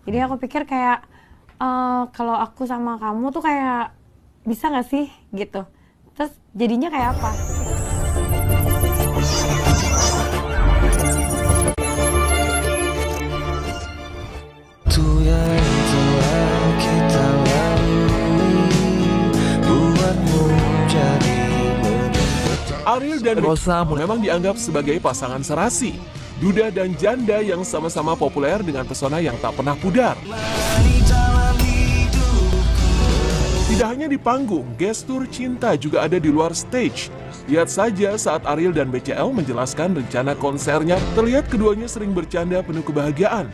Jadi aku pikir kayak kalau aku sama kamu tuh kayak bisa nggak sih gitu. Terus jadinya kayak apa? Ariel dan Rosa memang dianggap sebagai pasangan serasi, duda dan janda yang sama-sama populer dengan pesona yang tak pernah pudar. Tidak hanya di panggung, gestur cinta juga ada di luar stage. Lihat saja saat Ariel dan BCL menjelaskan rencana konsernya, terlihat keduanya sering bercanda penuh kebahagiaan.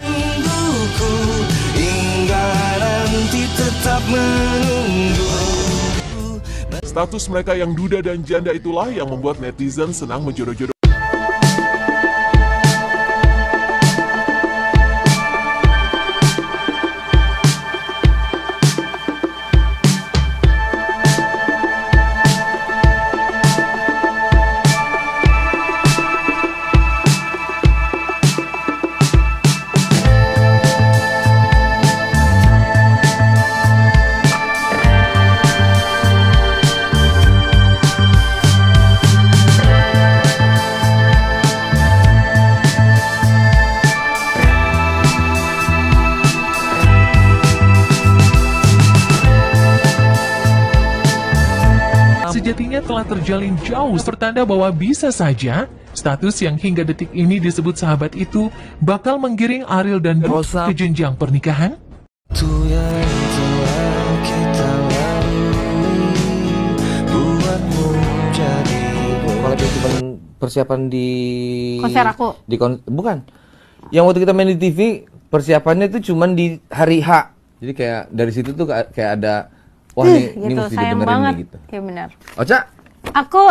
Status mereka yang duda dan janda itulah yang membuat netizen senang menjodoh-jodoh. Sejatinya telah terjalin jauh, pertanda bahwa bisa saja status yang hingga detik ini disebut sahabat itu bakal menggiring Ariel dan Rosa ke jenjang pernikahan. Kalau cuma persiapan di Konser aku? Bukan. Yang waktu kita main di TV, persiapannya itu cuma di hari H. Jadi kayak dari situ tuh kayak ada wah ini gitu, mesti sayang dibenerin banget. nih gitu. Ya benar. Ocha? Aku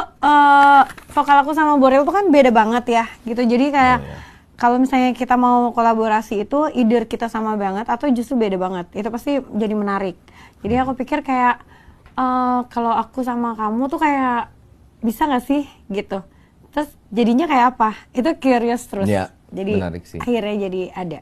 vokal aku sama Boril tuh kan beda banget ya gitu. Jadi kayak kalau misalnya kita mau kolaborasi itu either kita sama banget atau justru beda banget. Itu pasti jadi menarik. Jadi aku pikir kayak kalau aku sama kamu tuh kayak bisa nggak sih gitu. Terus jadinya kayak apa? Itu curious terus. Ya, jadi menarik sih. akhirnya jadi ada.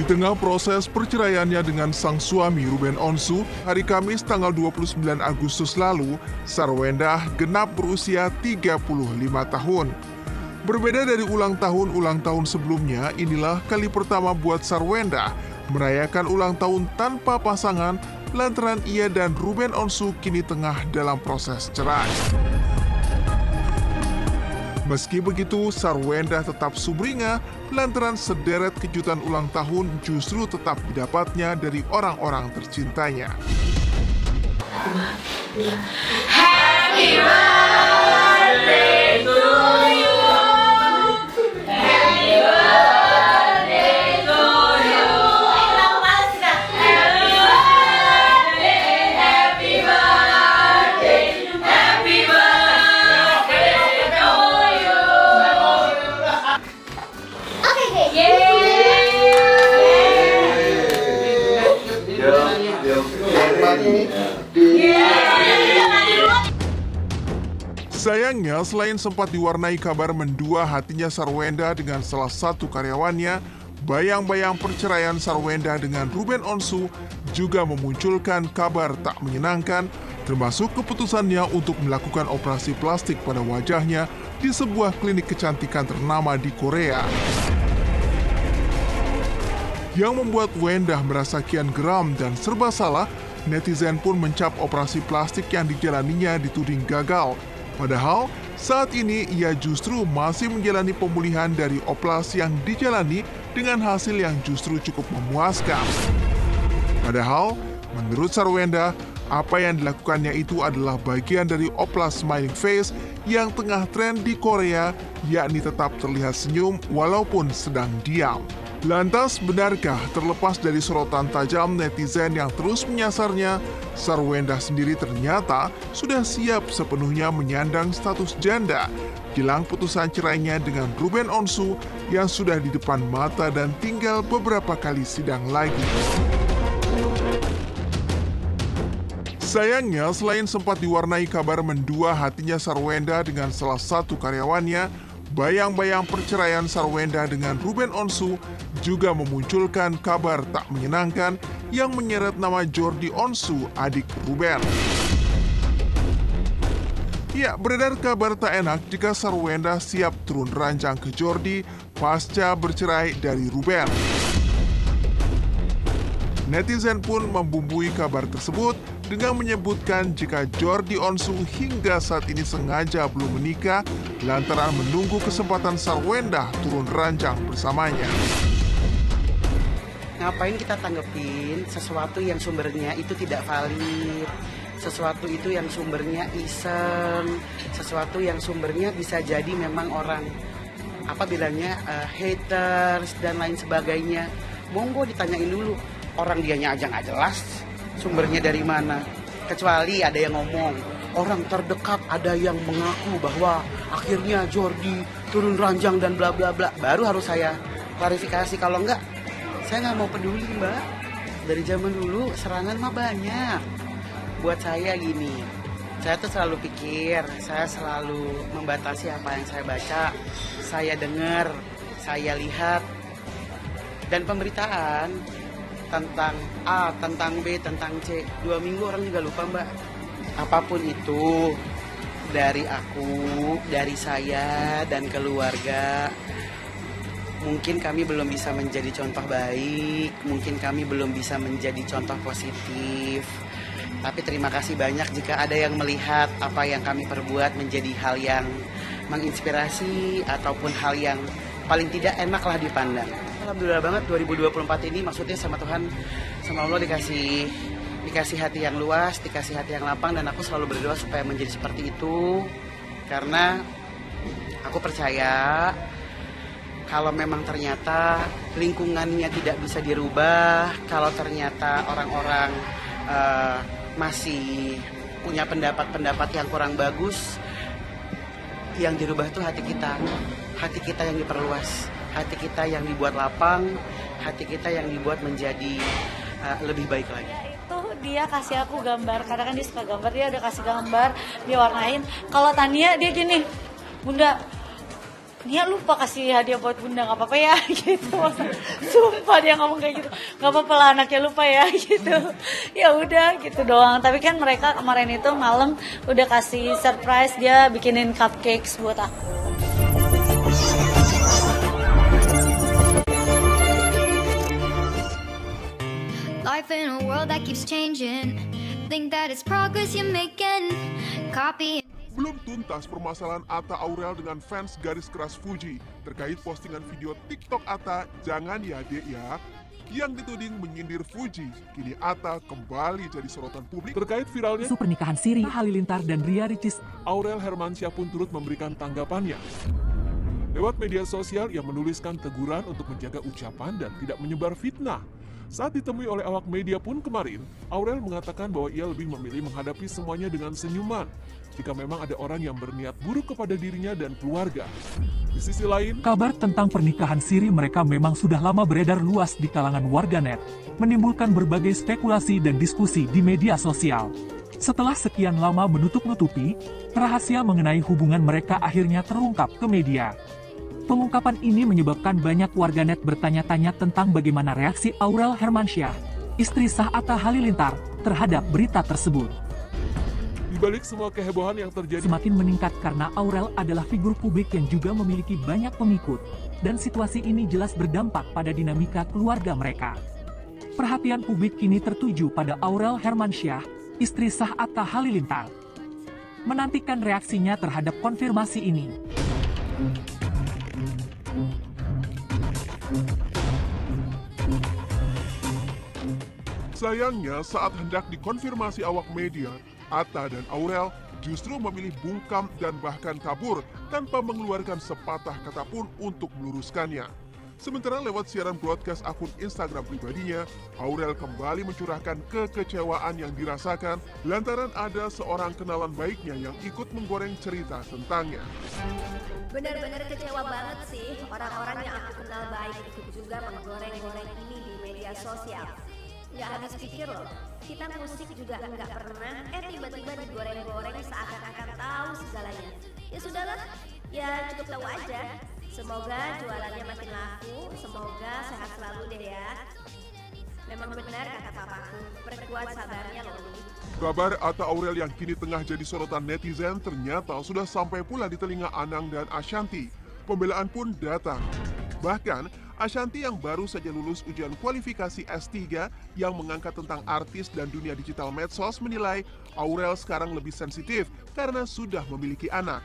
Di tengah proses perceraiannya dengan sang suami Ruben Onsu, hari Kamis tanggal 29 Agustus lalu, Sarwendah genap berusia 35 tahun. Berbeda dari ulang tahun sebelumnya, inilah kali pertama buat Sarwendah merayakan ulang tahun tanpa pasangan lantaran ia dan Ruben Onsu kini tengah dalam proses cerai. Meski begitu, Sarwendah tetap sumringah lantaran sederet kejutan ulang tahun justru tetap didapatnya dari orang-orang tercintanya. Happy birthday to you. Happy birthday to you. Happy birthday, happy birthday, happy birthday to you. Sayangnya, selain sempat diwarnai kabar mendua hatinya Sarwendah dengan salah satu karyawannya, bayang-bayang perceraian Sarwendah dengan Ruben Onsu juga memunculkan kabar tak menyenangkan, termasuk keputusannya untuk melakukan operasi plastik pada wajahnya di sebuah klinik kecantikan ternama di Korea. Yang membuat Wendah merasa kian geram dan serba salah, netizen pun mencap operasi plastik yang dijalaninya dituding gagal. Padahal, saat ini ia justru masih menjalani pemulihan dari operasi yang dijalani dengan hasil yang justru cukup memuaskan. Padahal, menurut Sarwendah, apa yang dilakukannya itu adalah bagian dari operasi smiling face yang tengah tren di Korea, yakni tetap terlihat senyum walaupun sedang diam. Lantas, benarkah terlepas dari sorotan tajam netizen yang terus menyasarnya, Sarwenda sendiri ternyata sudah siap sepenuhnya menyandang status janda jelang putusan cerainya dengan Ruben Onsu yang sudah di depan mata dan tinggal beberapa kali sidang lagi. Sayangnya, selain sempat diwarnai kabar mendua hatinya Sarwenda dengan salah satu karyawannya, bayang-bayang perceraian Sarwenda dengan Ruben Onsu juga memunculkan kabar tak menyenangkan yang menyeret nama Jordi Onsu, adik Ruben. Ya, beredar kabar tak enak jika Sarwenda siap turun ranjang ke Jordi pasca bercerai dari Ruben. Netizen pun membumbui kabar tersebut dengan menyebutkan jika Jordi Onsu hingga saat ini sengaja belum menikah lantaran menunggu kesempatan Sarwenda turun ranjang bersamanya. Ngapain kita tanggepin sesuatu yang sumbernya itu tidak valid, sesuatu itu yang sumbernya iseng, sesuatu yang sumbernya bisa jadi memang orang apa bilangnya haters dan lain sebagainya. Monggo ditanyain dulu, orang dianya aja nggak jelas sumbernya dari mana. Kecuali ada yang ngomong, orang terdekat ada yang mengaku bahwa akhirnya Jordi turun ranjang dan bla bla bla, baru harus saya klarifikasi. Kalau enggak, saya nggak mau peduli, Mbak. Dari zaman dulu serangan mah banyak. Buat saya gini, saya tuh selalu pikir, saya selalu membatasi apa yang saya baca, saya dengar, saya lihat. Dan pemberitaan tentang A, tentang B, tentang C, 2 minggu orang juga lupa, Mbak. Apapun itu, dari aku, dari saya, dan keluarga, mungkin kami belum bisa menjadi contoh baik, mungkin kami belum bisa menjadi contoh positif. Tapi terima kasih banyak jika ada yang melihat apa yang kami perbuat menjadi hal yang menginspirasi ataupun hal yang paling tidak enaklah dipandang. Alhamdulillah banget 2024 ini, maksudnya sama Tuhan, sama Allah dikasih hati yang luas, dikasih hati yang lapang, dan aku selalu berdoa supaya menjadi seperti itu. Karena aku percaya kalau memang ternyata lingkungannya tidak bisa dirubah, kalau ternyata orang-orang masih punya pendapat-pendapat yang kurang bagus, yang dirubah itu hati kita yang diperluas, hati kita yang dibuat lapang, hati kita yang dibuat menjadi lebih baik lagi. Itu dia kasih aku gambar, karena kan dia suka gambar, dia udah kasih gambar, dia warnain. Kalau Tania dia gini, Bunda, Nia lupa kasih hadiah buat Bunda, nggak apa-apa ya gitu. Sumpah dia ngomong kayak gitu, nggak apa-apa lah anaknya lupa ya gitu. Ya udah gitu doang. Tapi kan mereka kemarin itu malam udah kasih surprise, dia bikinin cupcakes buat aku. Life in a world that keeps changing. Think that it's progress you're making. Copy. Belum tuntas permasalahan Atta Aurel dengan fans garis keras Fuji terkait postingan video TikTok Atta "Jangan ya Dek ya" yang dituding menyindir Fuji. Kini Atta kembali jadi sorotan publik Terkait viralnya Isu pernikahan Siri Halilintar dan Ria Ricis, Aurel Hermansyah pun turut memberikan tanggapannya. Lewat media sosial, ia menuliskan teguran untuk menjaga ucapan dan tidak menyebar fitnah. Saat ditemui oleh awak media pun kemarin, Aurel mengatakan bahwa ia lebih memilih menghadapi semuanya dengan senyuman jika memang ada orang yang berniat buruk kepada dirinya dan keluarga. Di sisi lain, kabar tentang pernikahan Siri mereka memang sudah lama beredar luas di kalangan warganet, menimbulkan berbagai spekulasi dan diskusi di media sosial. Setelah sekian lama menutup-nutupi, rahasia mengenai hubungan mereka akhirnya terungkap ke media. Pengungkapan ini menyebabkan banyak warganet bertanya-tanya tentang bagaimana reaksi Aurel Hermansyah, istri sah Atta Halilintar, terhadap berita tersebut. di balik semua kehebohan yang terjadi, Semakin meningkat karena Aurel adalah figur publik yang juga memiliki banyak pengikut, dan situasi ini jelas berdampak pada dinamika keluarga mereka. Perhatian publik kini tertuju pada Aurel Hermansyah, istri sah Atta Halilintar. Menantikan reaksinya terhadap konfirmasi ini. Sayangnya, saat hendak dikonfirmasi awak media, Atta dan Aurel justru memilih bungkam dan bahkan kabur tanpa mengeluarkan sepatah kata pun untuk meluruskannya. Sementara lewat siaran broadcast akun Instagram pribadinya, Aurel kembali mencurahkan kekecewaan yang dirasakan lantaran ada seorang kenalan baiknya yang ikut menggoreng cerita tentangnya. Benar-benar kecewa banget sih, orang-orang yang aku kenal baik ikut juga menggoreng-goreng ini di media sosial. Nggak habis pikir loh, kita musik juga nggak pernah, tiba-tiba digoreng-goreng seakan-akan tahu segalanya. Ya sudahlah, ya cukup tahu aja. Semoga jualannya makin laku, semoga sehat selalu deh ya. Memang benar kata papaku, perkuat sabarnya loh. Kabar Atta Aurel yang kini tengah jadi sorotan netizen ternyata sudah sampai pula di telinga Anang dan Ashanty. Pembelaan pun datang. Bahkan, Ashanty yang baru saja lulus ujian kualifikasi S3 yang mengangkat tentang artis dan dunia digital medsos menilai Aurel sekarang lebih sensitif karena sudah memiliki anak.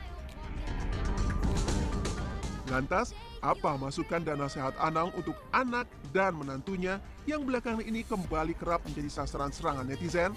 Lantas, apa masukan dan nasihat Anang untuk anak dan menantunya yang belakangan ini kembali kerap menjadi sasaran serangan netizen?